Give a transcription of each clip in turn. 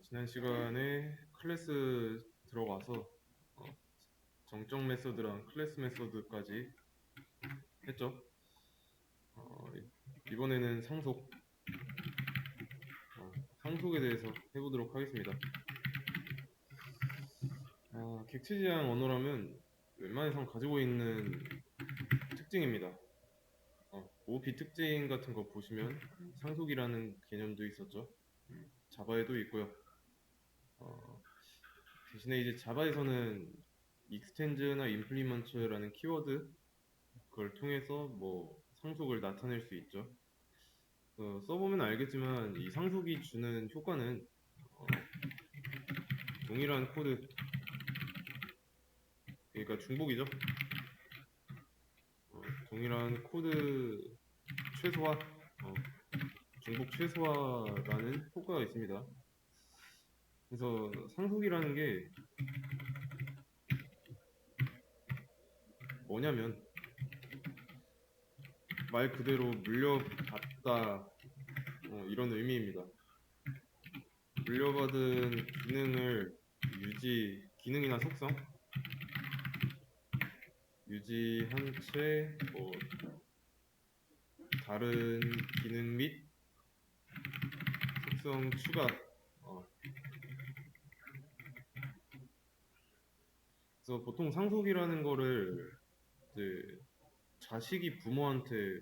지난 시간에 클래스 들어가서 정적 메소드랑 클래스 메소드까지 했죠. 이번에는 상속에 대해서 해보도록 하겠습니다. 객체지향 언어라면 웬만해선 가지고 있는 특징입니다. OOP 특징 같은 거 보시면 상속이라는 개념도 있었죠. 자바에도 있고요. 대신에 이제 자바에서는 익스텐즈나 임플리먼트라는 키워드 그걸 통해서 뭐 상속을 나타낼 수 있죠. 써보면 알겠지만 이 상속이 주는 효과는 어, 동일한 코드, 그러니까 중복이죠. 동일한 코드 최소화, 중복 최소화라는 효과가 있습니다. 그래서 상속이라는 게 뭐냐면 말 그대로 물려받다 이런 의미입니다. 물려받은 기능을 기능이나 속성 유지한 채 다른 기능 및 속성 추가. 그래서 보통 상속이라는 거를 이제 자식이 부모한테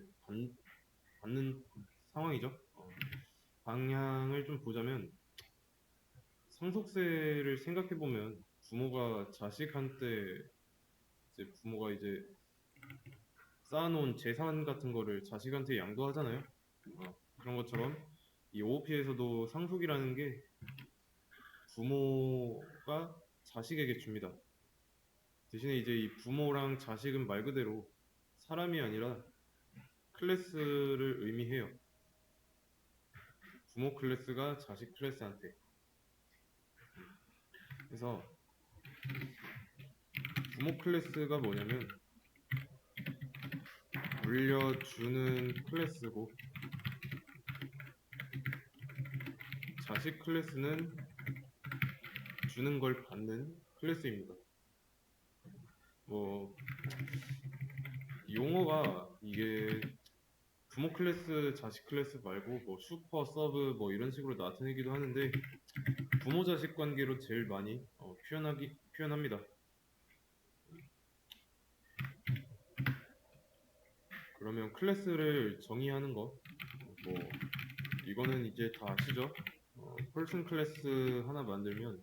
받는 상황이죠. 방향을 좀 보자면 상속세를 생각해 보면 부모가 자식한테 부모가 이제 쌓아놓은 재산 같은 거를 자식한테 양도하잖아요. 그런 것처럼 이 OOP에서도 상속이라는 게 부모가 자식에게 줍니다. 대신에 이제 이 부모랑 자식은 말 그대로 사람이 아니라 클래스를 의미해요. 부모 클래스가 자식 클래스한테. 그래서 부모 클래스가 뭐냐면 물려주는 클래스고 자식 클래스는 주는 걸 받는 클래스입니다. 용어가 이게 부모 클래스, 자식 클래스 말고 슈퍼, 서브 이런 식으로 나타내기도 하는데 부모 자식 관계로 제일 많이 표현합니다. 그러면 클래스를 정의하는 거 이거는 이제 다 아시죠? 펄슨 클래스 하나 만들면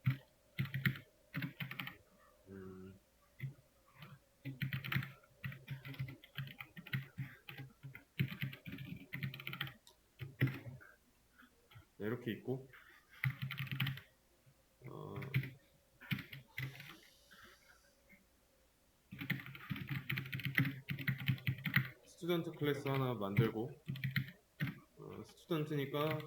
이렇게 있고 스튜던트 클래스 하나 만들고 스튜던트니까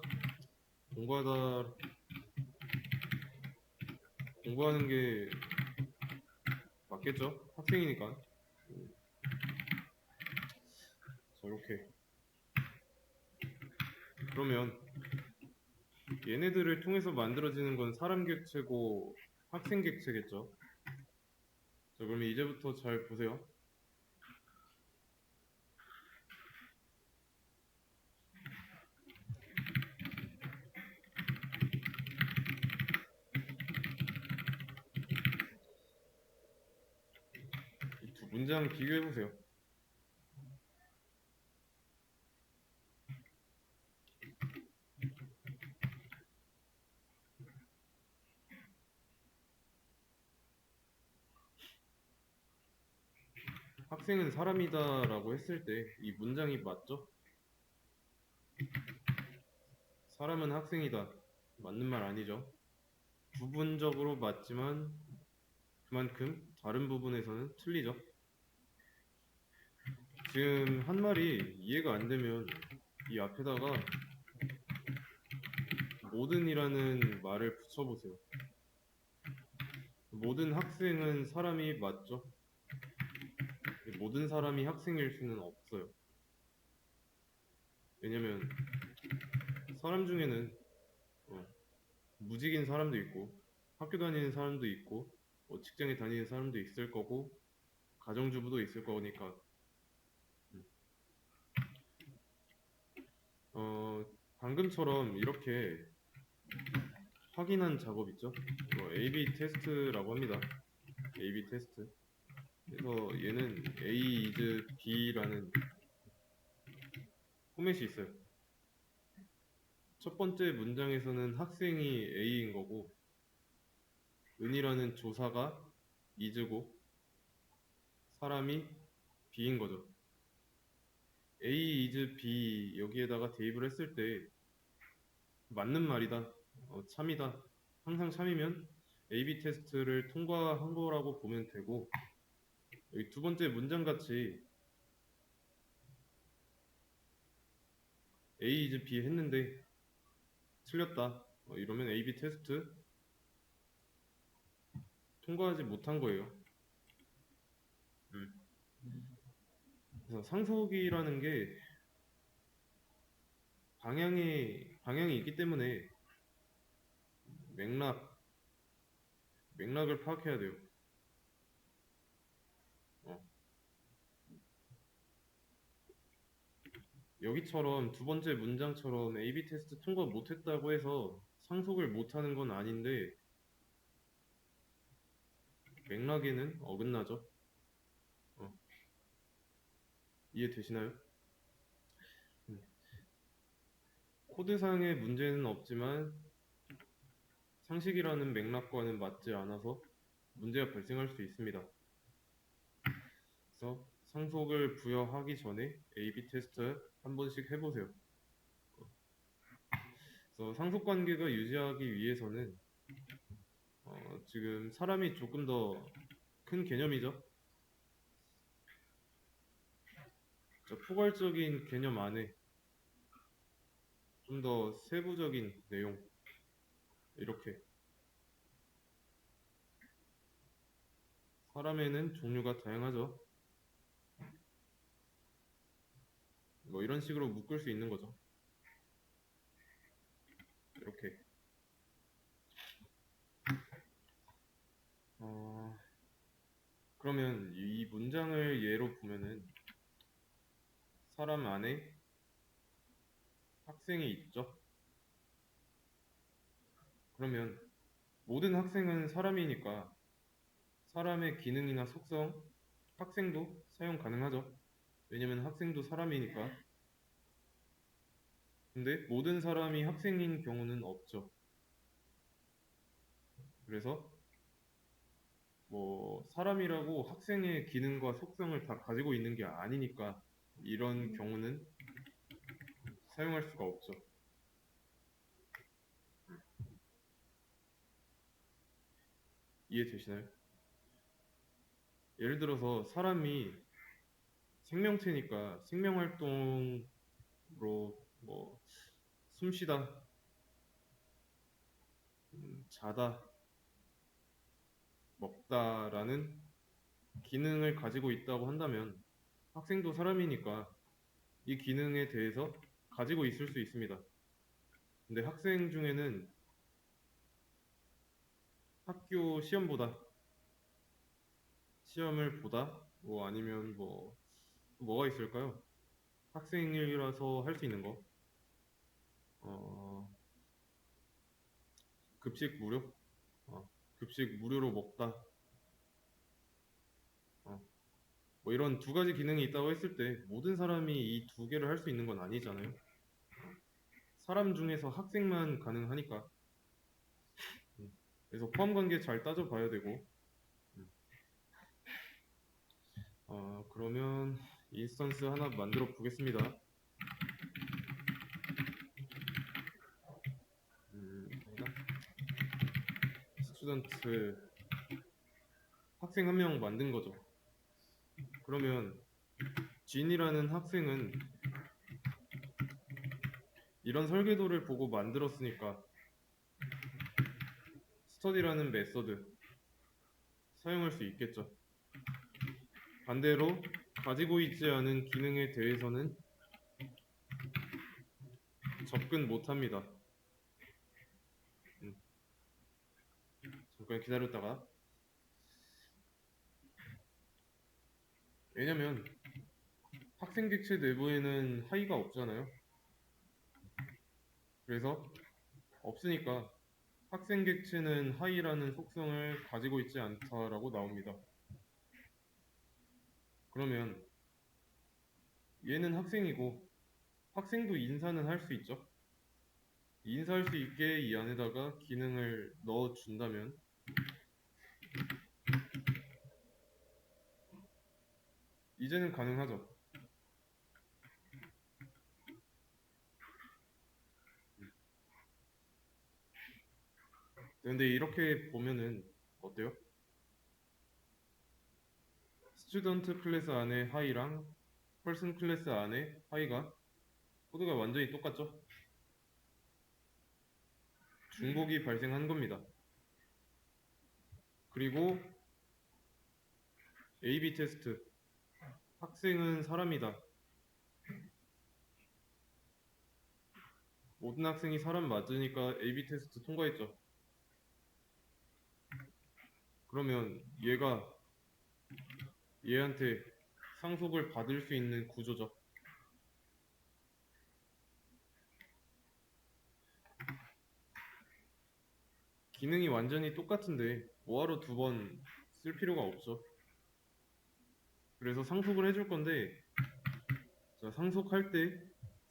공부하는 게 맞겠죠? 학생이니까. 자, 이렇게 그러면 얘네들을 통해서 만들어지는 건 사람 객체고 학생 객체겠죠. 자, 그러면 이제부터 잘 보세요. 이 두 문장 비교해 보세요. 학생은 사람이다라고 했을 때 이 문장이 맞죠? 사람은 학생이다. 맞는 말 아니죠? 부분적으로 맞지만 그만큼 다른 부분에서는 틀리죠. 지금 한 말이 이해가 안 되면 이 앞에다가 모든이라는 말을 붙여보세요. 모든 학생은 사람이 맞죠? 모든 사람이 학생일 수는 없어요. 왜냐면 사람 중에는 무직인 사람도 있고 학교 다니는 사람도 있고 뭐 직장에 다니는 사람도 있을 거고 가정주부도 있을 거니까 음. 어, 방금처럼 이렇게 확인한 작업 있죠? A/B 테스트라고 합니다. A/B 테스트. 그래서 얘는 A is B라는 포맷이 있어요. 첫 번째 문장에서는 학생이 A인 거고 은이라는 조사가 is고 사람이 B인 거죠. A is B 여기에다가 대입을 했을 때 맞는 말이다, 참이다, 항상 참이면 A/B 테스트를 통과한 거라고 보면 되고 여기 두 번째 문장 같이 A is B 했는데 틀렸다 이러면 A/B 테스트 통과하지 못한 거예요. 음. 그래서 상속이라는 게 방향이 있기 때문에 맥락을 파악해야 돼요. 어, 여기처럼 두 번째 문장처럼 A/B 테스트 통과 못했다고 해서 상속을 못하는 건 아닌데 맥락에는 어긋나죠. 어, 이해되시나요? 음. 코드상의 문제는 없지만 상식이라는 맥락과는 맞지 않아서 문제가 발생할 수 있습니다. 그래서 상속을 부여하기 전에 A/B 테스트 한 번씩 해보세요. 그래서 상속 관계가 유지하기 위해서는 지금 사람이 조금 더 큰 개념이죠. 포괄적인 개념 안에 좀 더 세부적인 내용 이렇게 사람에는 종류가 다양하죠. 뭐 이런 식으로 묶을 수 있는 거죠. 이렇게 그러면 이 문장을 예로 보면은 사람 안에 학생이 있죠. 그러면 모든 학생은 사람이니까 사람의 기능이나 속성, 학생도 사용 가능하죠. 왜냐면 학생도 사람이니까. 근데 모든 사람이 학생인 경우는 없죠. 그래서 뭐 사람이라고 학생의 기능과 속성을 다 가지고 있는 게 아니니까 이런 경우는 사용할 수가 없죠. 이해되시나요? 예를 들어서 사람이 생명체니까 생명활동으로 뭐 숨쉬다, 자다, 먹다라는 기능을 가지고 있다고 한다면 학생도 사람이니까 이 기능에 대해서 가지고 있을 수 있습니다. 근데 학생 중에는 학교 시험을 보다 뭐 아니면 뭐가 있을까요? 학생이라서 할 수 있는 거 어, 급식 무료? 급식 무료로 먹다 어, 뭐 이런 두 가지 기능이 있다고 했을 때 모든 사람이 이 두 개를 할 수 있는 건 아니잖아요. 사람 중에서 학생만 가능하니까 음, 그래서 포함 관계 잘 따져봐야 되고 음, 그러면 인스턴스 하나 만들어 보겠습니다. 스튜던트 학생 한 명 만든 거죠. 그러면 진이라는 학생은 이런 설계도를 보고 만들었으니까 스터디라는 메서드 사용할 수 있겠죠. 반대로 가지고 있지 않은 기능에 대해서는 접근 못합니다. 잠깐 기다렸다가, 왜냐면 학생 객체 내부에는 하이가 없잖아요. 그래서 없으니까 학생 객체는 하이라는 속성을 가지고 있지 않다라고 나옵니다. 그러면 얘는 학생이고 학생도 인사는 할 수 있죠. 인사할 수 있게 이 안에다가 기능을 넣어준다면 이제는 가능하죠. 근데 이렇게 보면은 어때요? 스튜던트 클래스 안에 하이랑 펄슨 클래스 안에 하이가 코드가 완전히 똑같죠? 중복이 발생한 겁니다. 그리고 A/B 테스트. 학생은 사람이다. 모든 학생이 사람 맞으니까 A/B 테스트 통과했죠. 그러면 얘가 얘한테 상속을 받을 수 있는 구조죠. 기능이 완전히 똑같은데 뭐하러 두 번 쓸 필요가 없죠. 그래서 상속을 해줄 건데, 자, 상속할 때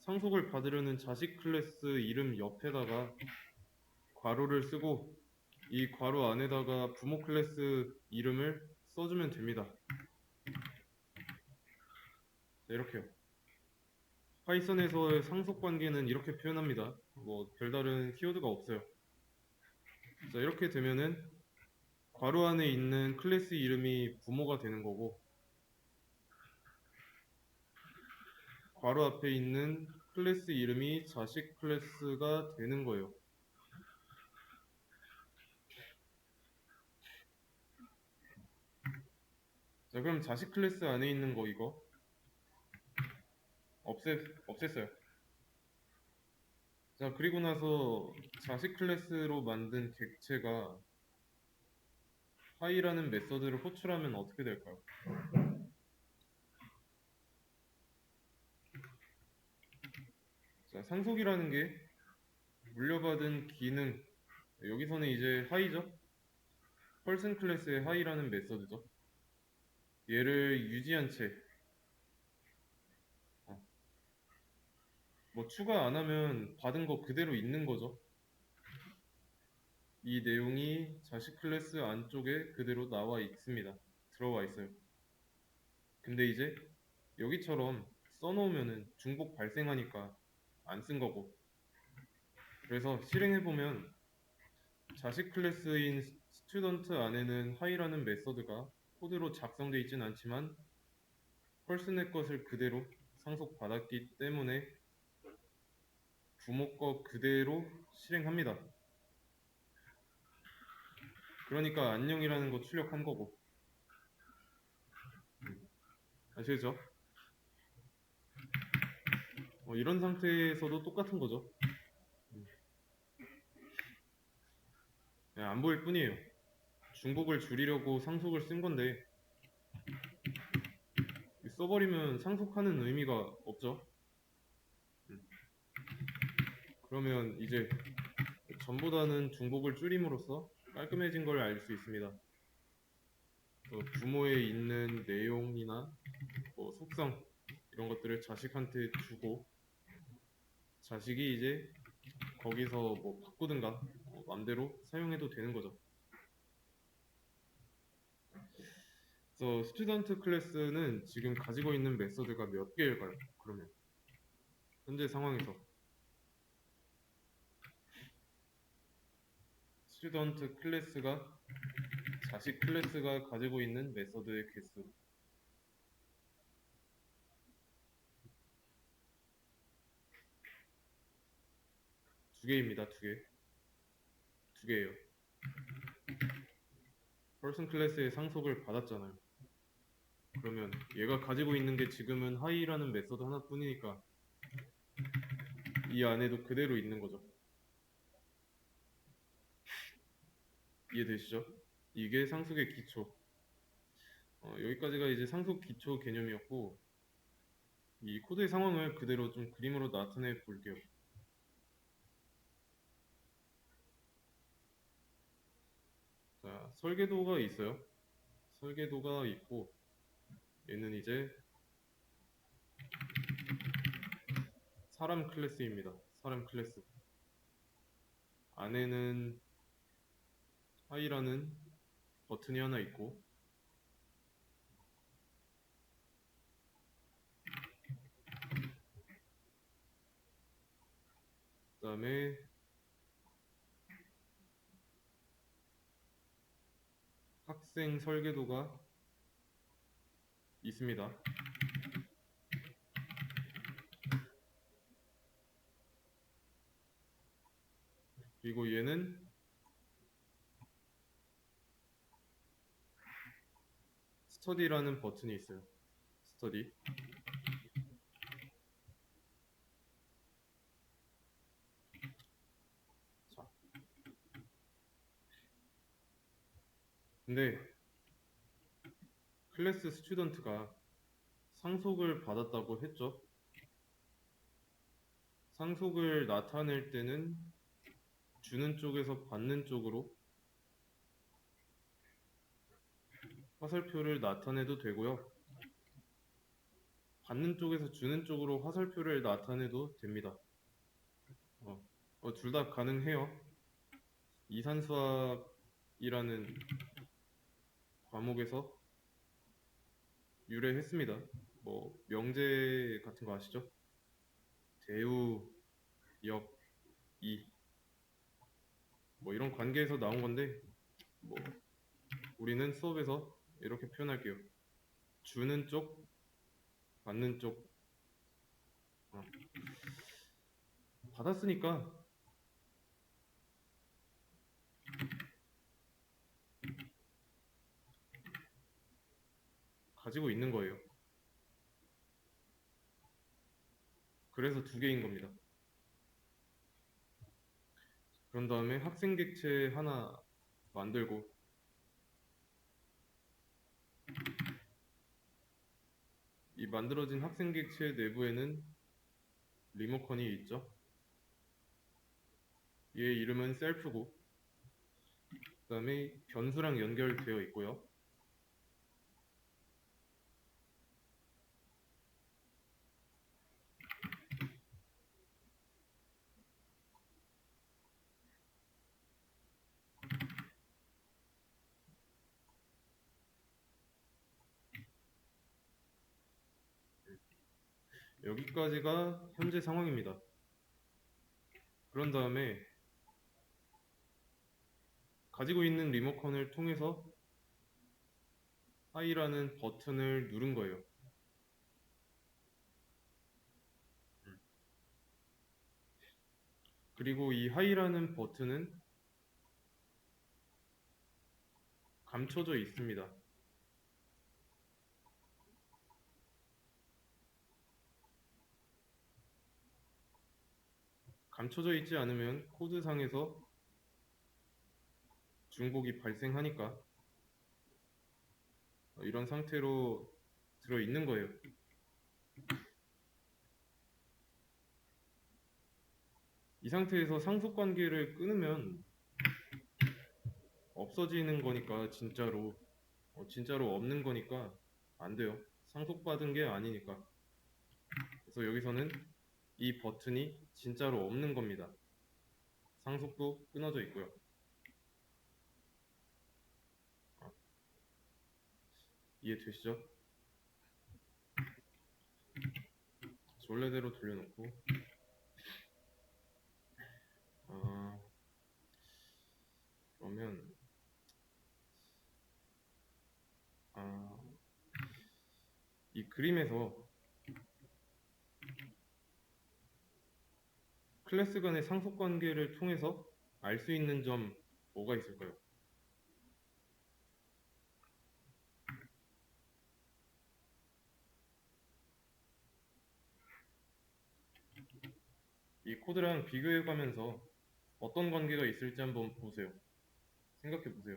상속을 받으려는 자식 클래스 이름 옆에다가 괄호를 쓰고 이 괄호 안에다가 부모 클래스 이름을 써주면 됩니다. 네, 이렇게요. 파이썬에서의 상속 관계는 이렇게 표현합니다. 뭐 별다른 키워드가 없어요. 자, 이렇게 되면은 괄호 안에 있는 클래스 이름이 부모가 되는 거고 괄호 앞에 있는 클래스 이름이 자식 클래스가 되는 거예요. 자, 그럼 자식 클래스 안에 있는 거 이거 없앴어요. 자, 그리고 나서 자식 클래스로 만든 객체가 하이라는 메서드를 호출하면 어떻게 될까요? 자, 상속이라는 게 물려받은 기능, 여기서는 이제 하이죠? 펄슨 클래스의 하이라는 메서드죠. 얘를 유지한 채, 어, 뭐 추가 안 하면 받은 거 그대로 있는 거죠. 이 내용이 자식 클래스 안쪽에 그대로 나와 있습니다. 들어와 있어요. 근데 이제 여기처럼 써놓으면은 중복 발생하니까 안 쓴 거고. 그래서 실행해보면 자식 클래스인 스튜던트 안에는 하이라는 메서드가 코드로 작성되어 있진 않지만 펄슨의 것을 그대로 상속받았기 때문에 부모 거 그대로 실행합니다. 그러니까 안녕이라는 거 출력한 거고. 아시겠죠? 이런 상태에서도 똑같은 거죠. 안 보일 뿐이에요. 중복을 줄이려고 상속을 쓴 건데 써버리면 상속하는 의미가 없죠. 그러면 이제 전보다는 중복을 줄임으로써 깔끔해진 걸 알 수 있습니다. 부모에 있는 내용이나 뭐 속성 이런 것들을 자식한테 주고 자식이 이제 거기서 뭐 바꾸든가 맘대로 사용해도 되는 거죠. 그래서 스튜던트 클래스는 지금 가지고 있는 메서드가 몇 개일까요? 그러면 현재 상황에서 스튜던트 클래스가 자식 클래스가 가지고 있는 메서드의 개수 두 개입니다. 두 개예요. 펄슨 클래스의 상속을 받았잖아요. 그러면 얘가 가지고 있는 게 지금은 하이라는 메서드 하나뿐이니까 이 안에도 그대로 있는 거죠. 이해되시죠? 이게 상속의 기초. 여기까지가 이제 상속 기초 개념이었고, 이 코드의 상황을 그대로 좀 그림으로 나타내 볼게요. 자, 설계도가 있어요. 설계도가 있고, 얘는 이제 사람 클래스입니다. 사람 클래스. 안에는 하이라는 버튼이 하나 있고, 그 다음에 학생 설계도가 있습니다. 그리고 얘는 스터디라는 버튼이 있어요. 스터디. 자, 근데 클래스 스튜던트가 상속을 받았다고 했죠. 상속을 나타낼 때는 주는 쪽에서 받는 쪽으로 화살표를 나타내도 되고요. 받는 쪽에서 주는 쪽으로 화살표를 나타내도 됩니다. 둘 다 가능해요. 이산수학이라는 과목에서 유래했습니다. 뭐 명제 같은 거 아시죠? 대우, 역, 이, 뭐 이런 관계에서 나온 건데, 뭐 우리는 수업에서 이렇게 표현할게요. 주는 쪽, 받는 쪽. 어, 받았으니까 가지고 있는 거예요. 그래서 두 개인 겁니다. 그런 다음에 학생 객체 하나 만들고, 이 만들어진 학생 객체 내부에는 리모컨이 있죠. 얘 이름은 셀프고, 그 다음에 변수랑 연결되어 있고요. 여기까지가 현재 상황입니다. 그런 다음에 가지고 있는 리모컨을 통해서 하이라는 버튼을 누른 거예요. 그리고 이 하이라는 버튼은 감춰져 있습니다. 감춰져 있지 않으면 코드상에서 중복이 발생하니까 이런 상태로 들어있는 거예요. 이 상태에서 상속관계를 끊으면 없어지는 거니까 진짜로 없는 거니까 안 돼요. 상속받은 게 아니니까. 그래서 여기서는 이 버튼이 진짜로 없는 겁니다. 상속도 끊어져 있고요. 이해되시죠? 원래대로 돌려놓고 그러면 이 그림에서 클래스 간의 상속관계를 통해서 알 수 있는 점 뭐가 있을까요? 이 코드랑 비교해 가면서 어떤 관계가 있을지 한번 보세요. 생각해 보세요.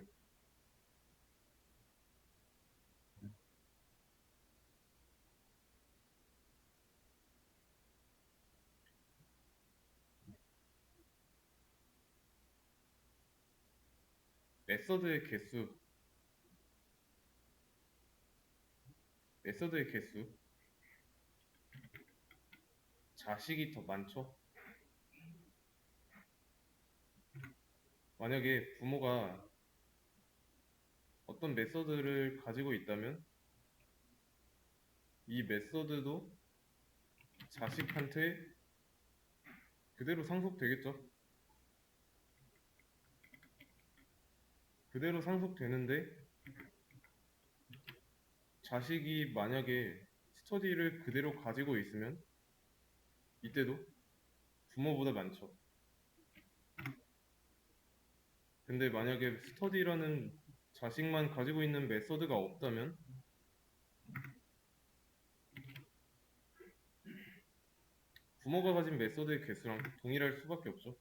메서드의 개수, 메서드의 개수, 자식이 더 많죠? 만약에 부모가 어떤 메서드를 가지고 있다면 이 메서드도 자식한테 그대로 상속되겠죠? 그대로 상속되는데 자식이 만약에 스터디를 그대로 가지고 있으면 이때도 부모보다 많죠. 근데 만약에 스터디라는 자식만 가지고 있는 메서드가 없다면 부모가 가진 메서드의 개수랑 동일할 수밖에 없죠.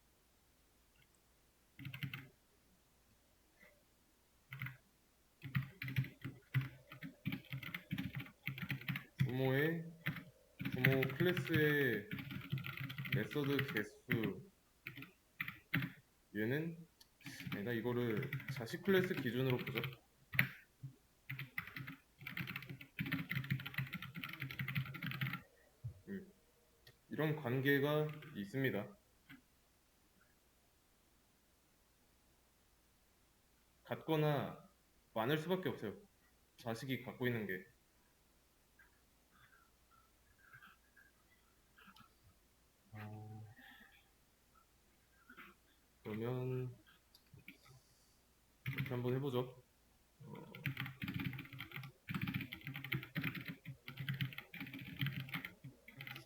부모의 부모 클래스의 메서드 개수 얘는 아니다 이거를 자식 클래스 기준으로 보죠. 이런 관계가 있습니다. 같거나 많을 수밖에 없어요. 자식이 갖고 있는 게. 그러면 이렇게 한번 해보죠.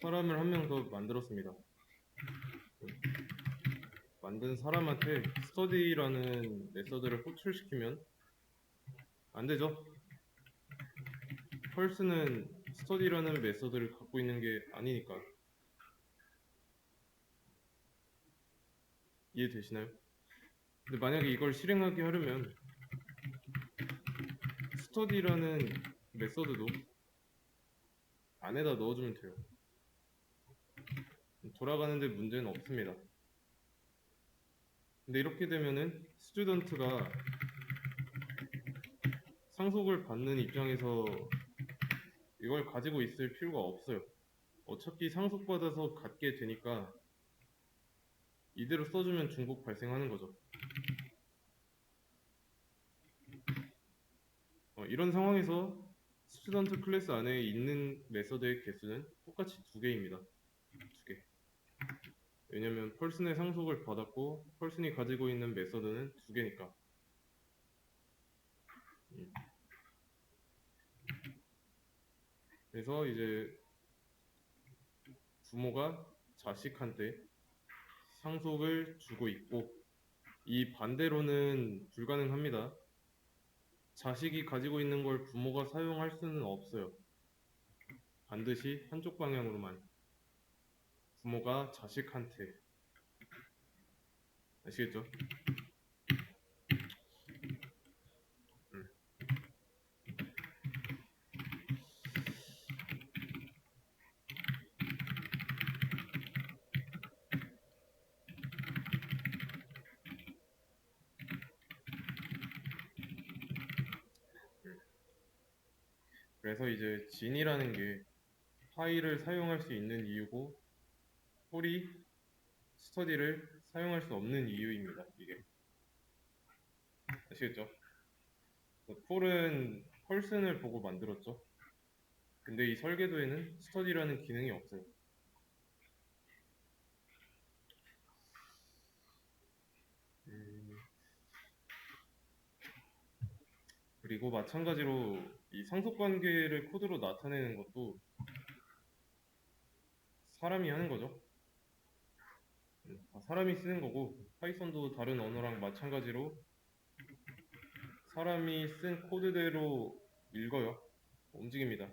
사람을 한 명 더 만들었습니다. 만든 사람한테 스터디라는 메서드를 호출시키면 안 되죠. 펄스는 스터디라는 메서드를 갖고 있는 게 아니니까. 이해되시나요? 근데 만약에 이걸 실행하게 하려면 스터디라는 메서드도 안에다 넣어주면 돼요. 돌아가는데 문제는 없습니다. 근데 이렇게 되면은 스튜던트가 상속을 받는 입장에서 이걸 가지고 있을 필요가 없어요. 어차피 상속받아서 갖게 되니까 이대로 써주면 중복 발생하는 거죠. 이런 상황에서 스튜던트 클래스 안에 있는 메서드의 개수는 똑같이 2개입니다. 2개. 왜냐면 펄슨의 상속을 받았고 펄슨이 가지고 있는 메서드는 2개니까. 그래서 이제 부모가 자식한테 상속을 주고 있고 이 반대로는 불가능합니다. 자식이 가지고 있는 걸 부모가 사용할 수는 없어요. 반드시 한쪽 방향으로만. 부모가 자식한테. 아시겠죠? 그래서 이제 진이라는 게 파이를 사용할 수 있는 이유고 폴이 스터디를 사용할 수 없는 이유입니다. 이게 아시겠죠? 폴은 펄슨을 보고 만들었죠. 근데 이 설계도에는 스터디라는 기능이 없어요. 그리고 마찬가지로 이 상속관계를 코드로 나타내는 것도 사람이 하는 거죠. 다 사람이 쓰는 거고 파이썬도 다른 언어랑 마찬가지로 사람이 쓴 코드대로 읽어요. 움직입니다.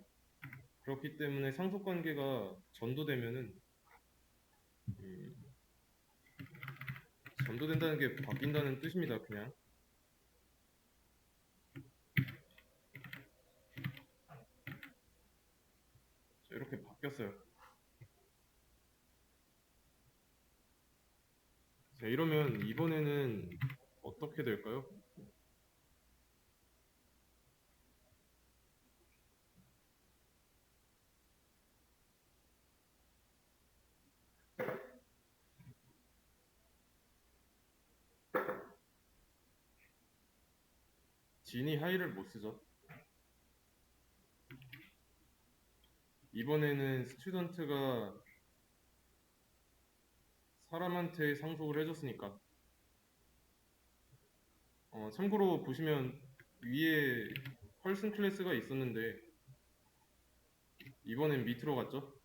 그렇기 때문에 상속관계가 전도되면은 전도된다는 게 바뀐다는 뜻입니다. 그냥 이렇게 바뀌었어요. 자, 이러면 이번에는 어떻게 될까요? 진이 하이를 못 쓰죠. 이번에는 스튜던트가 사람한테 상속을 해줬으니까. 참고로 보시면 위에 펄슨 클래스가 있었는데 이번엔 밑으로 갔죠.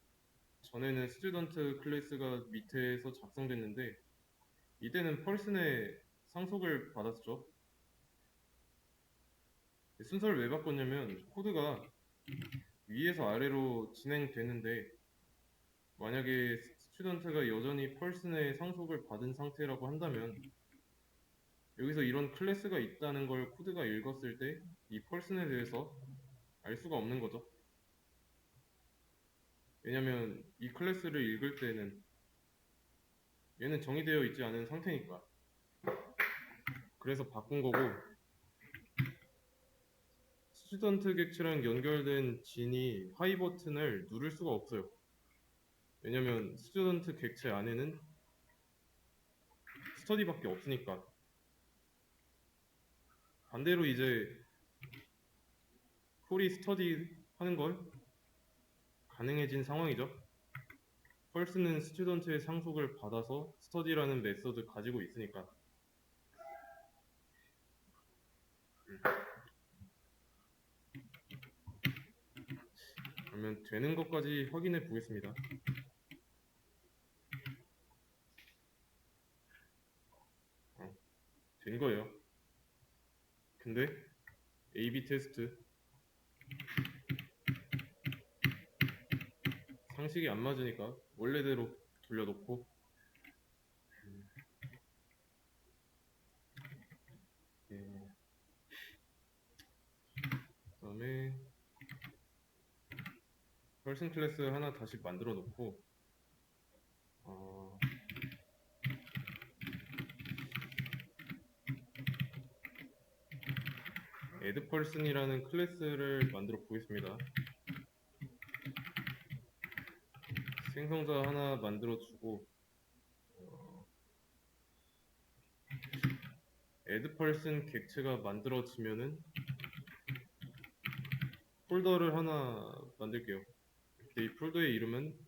전에는 스튜던트 클래스가 밑에서 작성됐는데 이때는 펄슨의 상속을 받았죠. 순서를 왜 바꿨냐면 코드가 위에서 아래로 진행되는데 만약에 스튜던트가 여전히 펄슨의 상속을 받은 상태라고 한다면 여기서 이런 클래스가 있다는 걸 코드가 읽었을 때 이 펄슨에 대해서 알 수가 없는 거죠. 왜냐면 이 클래스를 읽을 때는 얘는 정의되어 있지 않은 상태니까. 그래서 바꾼 거고 스튜던트 객체랑 연결된 진이 하이 버튼을 누를 수가 없어요. 왜냐면 스튜던트 객체 안에는 스터디밖에 없으니까. 반대로 이제 콜이 스터디 하는 걸 가능해진 상황이죠. 펄스는 스튜던트의 상속을 받아서 스터디라는 메서드 가지고 있으니까. 그러면 되는 것까지 확인해 보겠습니다. 된 거예요. 근데 A/B 테스트 상식이 안 맞으니까 원래대로 돌려놓고 그다음에 펄슨 클래스 하나 다시 만들어 놓고 add person이라는 클래스를 만들어 보겠습니다. 생성자 하나 만들어 주고 add person 객체가 만들어지면은 폴더를 하나 만들게요. 이 폴더의 이름은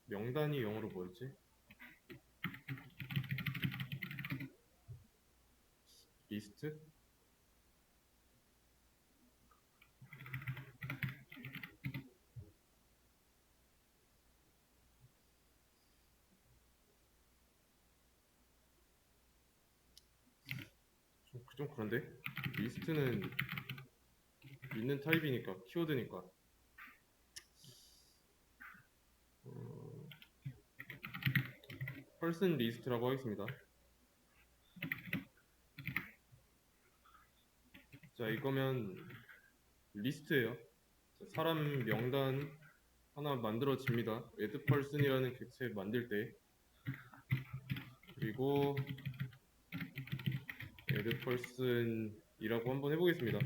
명단이 영어로 뭐였지? 리스트? 좀 그런데? 리스트는 있는 타입이니까 키워드니까 person 리스트라고 하겠습니다. 자, 이거면 리스트예요. 사람 명단 하나 만들어집니다. add person이라는 객체 만들 때 그리고 add person이라고 한번 해보겠습니다.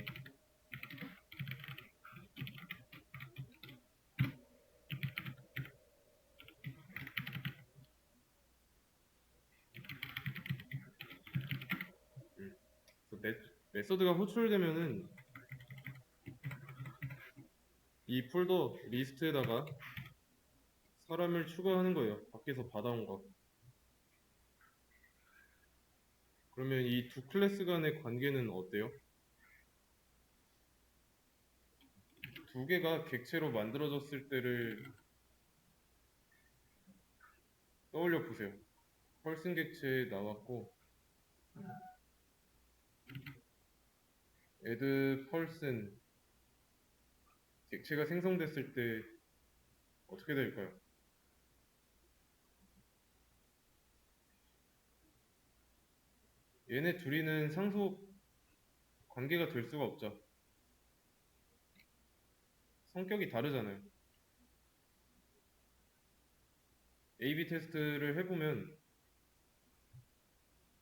메서드가 호출되면은 이 폴더 리스트에다가 사람을 추가하는 거예요. 밖에서 받아온 거. 그러면 이 두 클래스 간의 관계는 어때요? 두 개가 객체로 만들어졌을 때를 떠올려 보세요. 펄슨 객체 나왔고 add person 객체가 생성됐을 때 어떻게 될까요? 얘네 둘이는 상속 관계가 될 수가 없죠. 성격이 다르잖아요. A/B 테스트를 해보면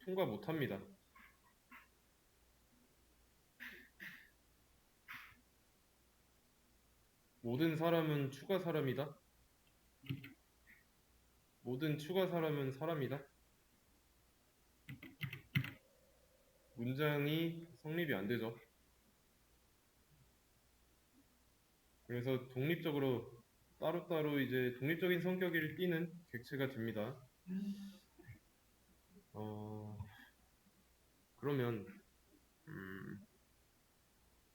통과 못합니다. 모든 사람은 추가 사람이다. 모든 추가 사람은 사람이다. 문장이 성립이 안 되죠. 그래서 독립적으로 따로따로 이제 독립적인 성격을 띠는 객체가 됩니다. 그러면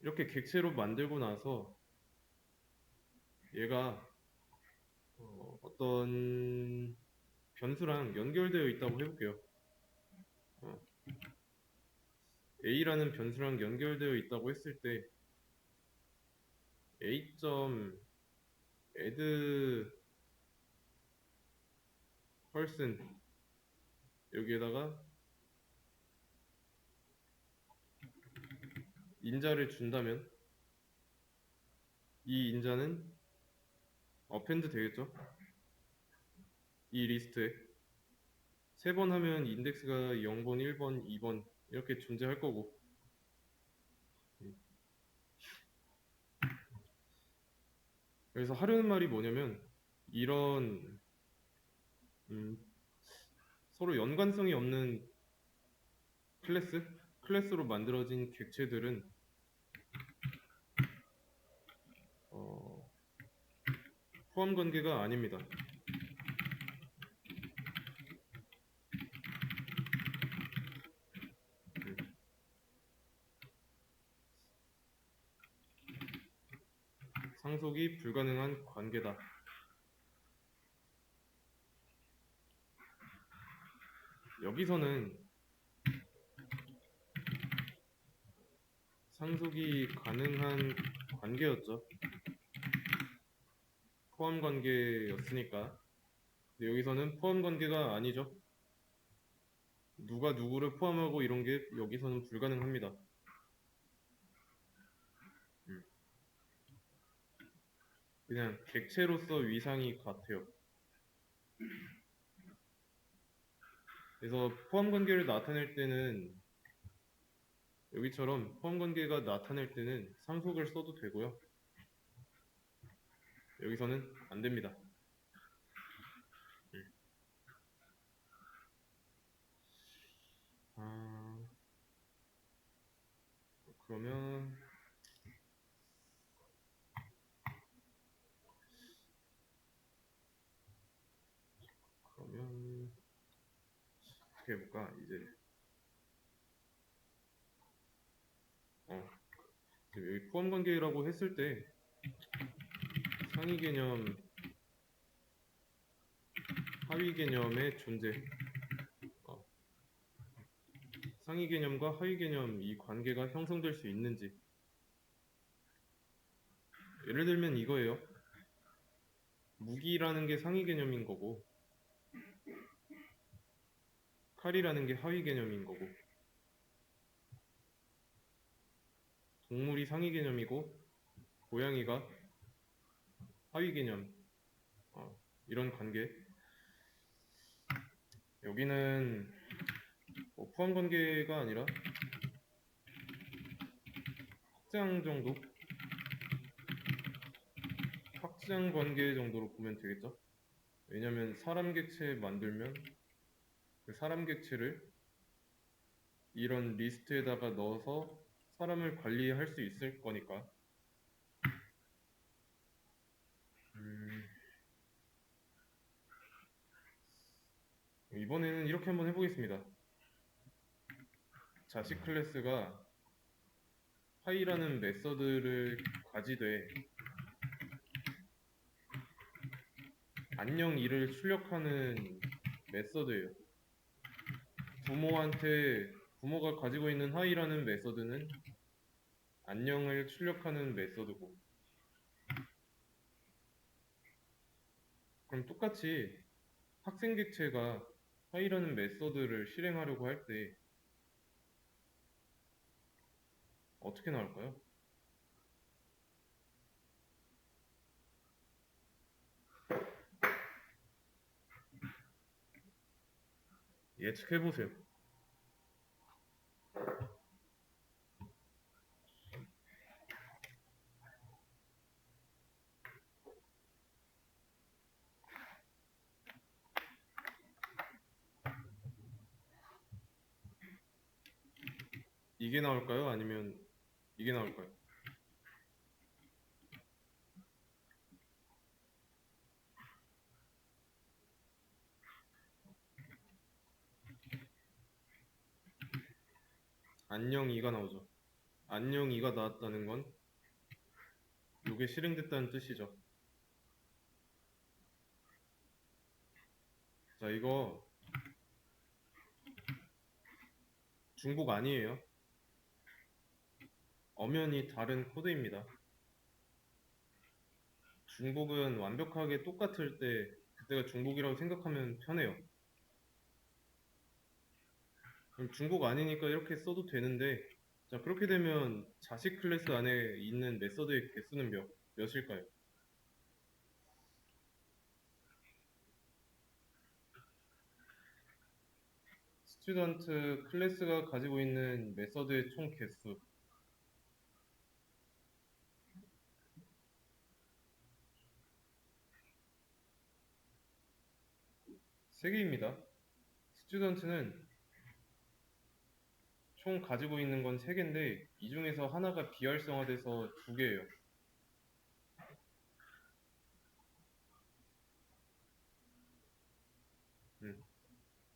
이렇게 객체로 만들고 나서 얘가 어떤 변수랑 연결되어 있다고 해볼게요. A라는 변수랑 연결되어 있다고 했을 때 A.add person 여기에다가 인자를 준다면 이 인자는 append 되겠죠? 이 리스트에 3번 하면 인덱스가 0번, 1번, 2번 이렇게 존재할 거고 그래서 하려는 말이 뭐냐면 이런 서로 연관성이 없는 클래스로 만들어진 객체들은 포함 관계가 아닙니다. 상속이 불가능한 관계다. 여기서는 상속이 가능한 관계였죠. 포함 관계였으니까. 근데 여기서는 포함 관계가 아니죠. 누가 누구를 포함하고 이런 게 여기서는 불가능합니다. 그냥 객체로서 위상이 같아요. 그래서 포함 관계를 나타낼 때는 여기처럼 포함 관계가 나타낼 때는 상속을 써도 되고요. 여기서는 안 됩니다. 그러면 어떻게 해볼까? 이제 지금 여기 포함 관계라고 했을 때 상위 개념, 하위 개념의 존재 상위 개념과 하위 개념 이 관계가 형성될 수 있는지 예를 들면 이거예요. 무기라는 게 상위 개념인 거고 칼이라는 게 하위 개념인 거고 동물이 상위 개념이고 고양이가 하위 개념 이런 관계 여기는 포함 관계가 아니라 확장 관계 정도로 보면 되겠죠. 왜냐면 사람 객체 만들면 그 사람 객체를 이런 리스트에다가 넣어서 사람을 관리할 수 있을 거니까 이번에는 이렇게 한번 해보겠습니다. 자식 클래스가 파이라는 메서드를 가지되 안녕 2를 출력하는 메서드예요. 부모가 가지고 있는 하이라는 메서드는 안녕을 출력하는 메서드고 그럼 똑같이 학생 객체가 하이라는 메서드를 실행하려고 할 때 어떻게 나올까요? 예측해보세요. 이게 나올까요? 아니면 이게 나올까요? 안녕 2가 나오죠. 안녕 2가 나왔다는 건 이게 실행됐다는 뜻이죠. 자, 이거 중복 아니에요. 엄연히 다른 코드입니다. 중복은 완벽하게 똑같을 때 그때가 중복이라고 생각하면 편해요. 그럼 중복 아니니까 이렇게 써도 되는데, 자, 그렇게 되면 자식 클래스 안에 있는 메서드의 개수는 몇일까요? 스튜던트 클래스가 가지고 있는 메서드의 총 개수 3개입니다. 스튜던트는 총 가지고 있는 건 3개인데 이 중에서 하나가 비활성화돼서 2개예요.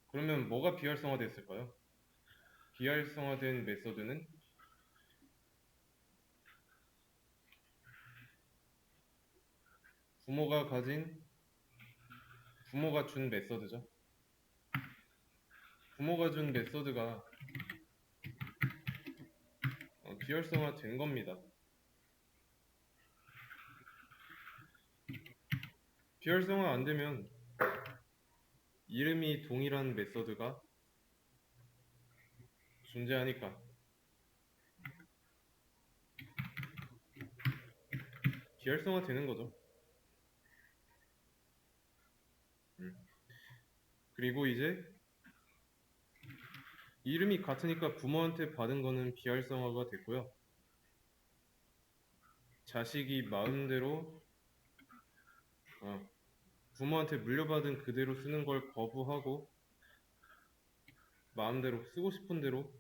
그러면 뭐가 비활성화됐을까요? 비활성화된 메서드는 부모가 가진 부모가 준 메서드죠. 부모가 준 메서드가 비활성화된 겁니다. 비활성화 안 되면 이름이 동일한 메서드가 존재하니까 비활성화 되는 거죠. 그리고 이제 이름이 같으니까 부모한테 받은 거는 비활성화가 됐고요. 자식이 마음대로 부모한테 물려받은 그대로 쓰는 걸 거부하고 마음대로 쓰고 싶은 대로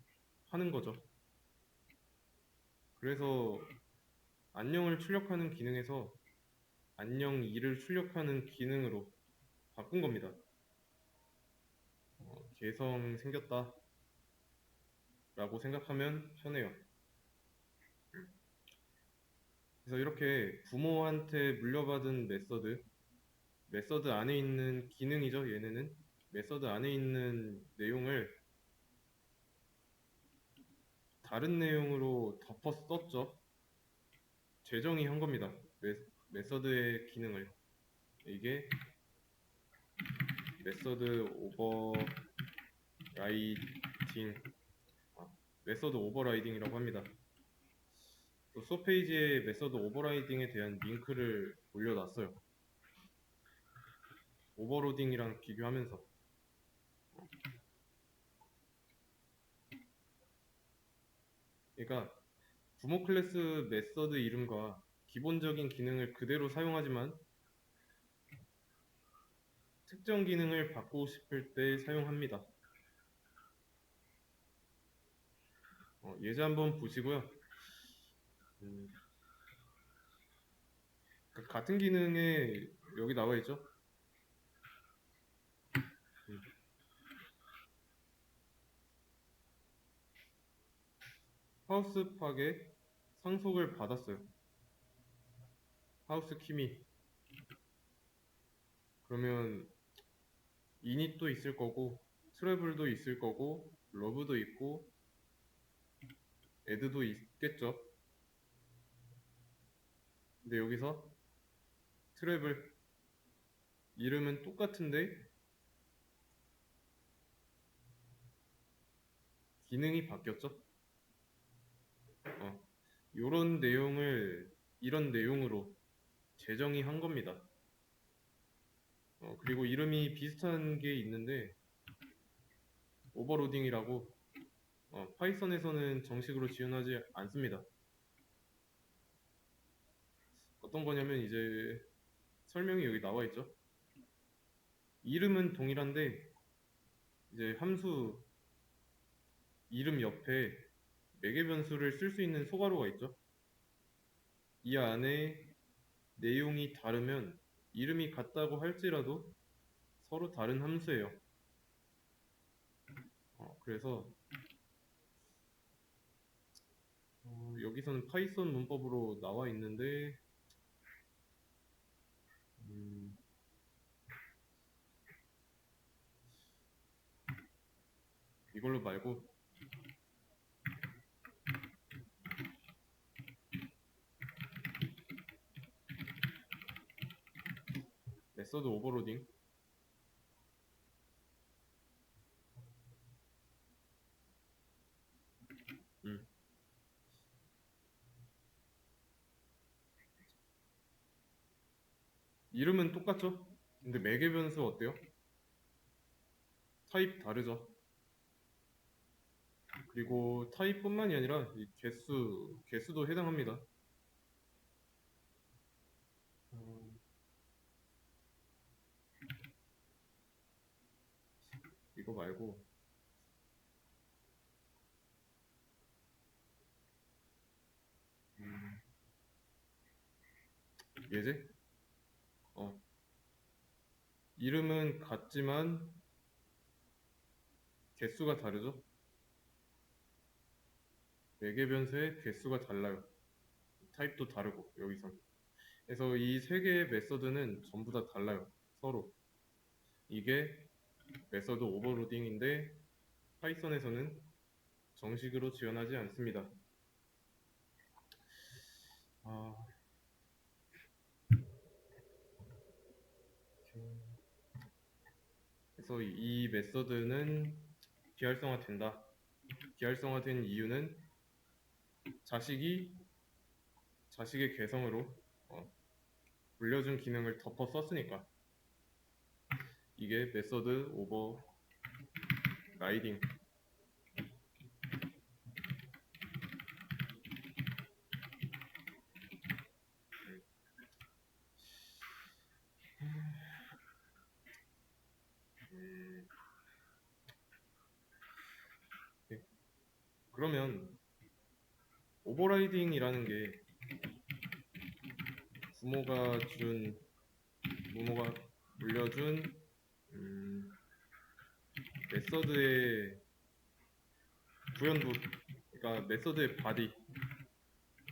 하는 거죠. 그래서 안녕을 출력하는 기능에서 안녕 2를 출력하는 기능으로 바꾼 겁니다. 개성 생겼다 라고 생각하면 편해요. 그래서 이렇게 부모한테 물려받은 메서드 안에 있는 기능이죠. 얘네는 메서드 안에 있는 내용을 다른 내용으로 덮어 썼죠. 재정의 한 겁니다. 메서드의 기능을. 이게 메서드 오버라이딩 메서드 오버라이딩이라고 합니다. 또 수업 페이지에 메서드 오버라이딩에 대한 링크를 올려놨어요. 오버로딩이랑 비교하면서. 그러니까 부모 클래스 메서드 이름과 기본적인 기능을 그대로 사용하지만 특정 기능을 바꾸고 싶을 때 사용합니다. 예제 한번 보시고요. 같은 기능에 여기 나와 있죠. 하우스 팍에 상속을 받았어요. 하우스 키미. 그러면 이닛도 있을 거고 트래블도 있을 거고 러브도 있고 애드도 있겠죠. 근데 여기서 트래블 이름은 똑같은데 기능이 바뀌었죠. 요런 내용을 이런 내용으로 재정의 한 겁니다. 그리고 이름이 비슷한 게 있는데 오버로딩이라고 파이썬에서는 정식으로 지원하지 않습니다. 어떤 거냐면 이제 설명이 여기 나와 있죠. 이름은 동일한데 이제 함수 이름 옆에 매개 변수를 쓸 수 있는 소괄호가 있죠. 이 안에 내용이 다르면 이름이 같다고 할지라도 서로 다른 함수예요. 그래서 여기서는 파이썬 문법으로 나와 있는데 음, 이걸로 말고 메서드 오버로딩 음, 이름은 똑같죠? 근데 매개 변수 어때요? 타입 다르죠? 그리고 타입뿐만이 아니라 이 개수도 해당합니다. 어, 이거 말고 음, 예제? 어, 이름은 같지만 개수가 다르죠? 매개 변수의 개수가 달라요. 타입도 다르고 여기서. 그래서 이 세 개의 메서드는 전부 다 달라요. 서로. 이게 메서드 오버로딩인데 파이썬에서는 정식으로 지원하지 않습니다. 아, 그래서 이 메서드는 비활성화된다. 비활성화된 이유는 자식이 자식의 개성으로 어, 물려준 기능을 덮어 썼으니까. 이게 메서드 오버 라이딩. 네. 그러면 오버라이딩이라는 게 부모가 준 부모가 물려준 음, 메서드의 구현부, 그러니까 메서드의 바디.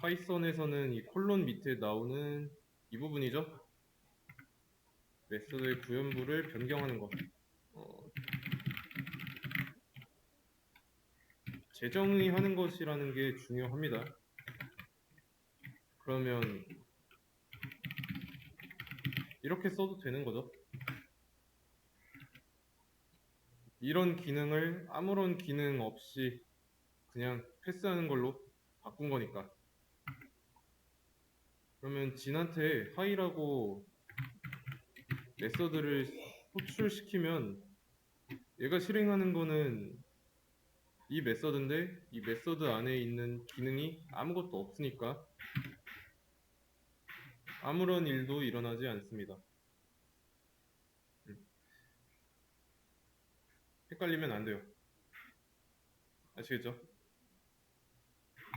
파이썬에서는 이 콜론 밑에 나오는 이 부분이죠. 메서드의 구현부를 변경하는 것. 어, 재정의하는 것이라는 게 중요합니다. 그러면 이렇게 써도 되는 거죠. 이런 기능을 아무런 기능 없이 그냥 패스하는 걸로 바꾼 거니까. 그러면 진한테 하이라고 메서드를 호출시키면 얘가 실행하는 거는 이 메서드인데 이 메서드 안에 있는 기능이 아무것도 없으니까 아무런 일도 일어나지 않습니다. 음, 헷갈리면 안 돼요. 아시겠죠?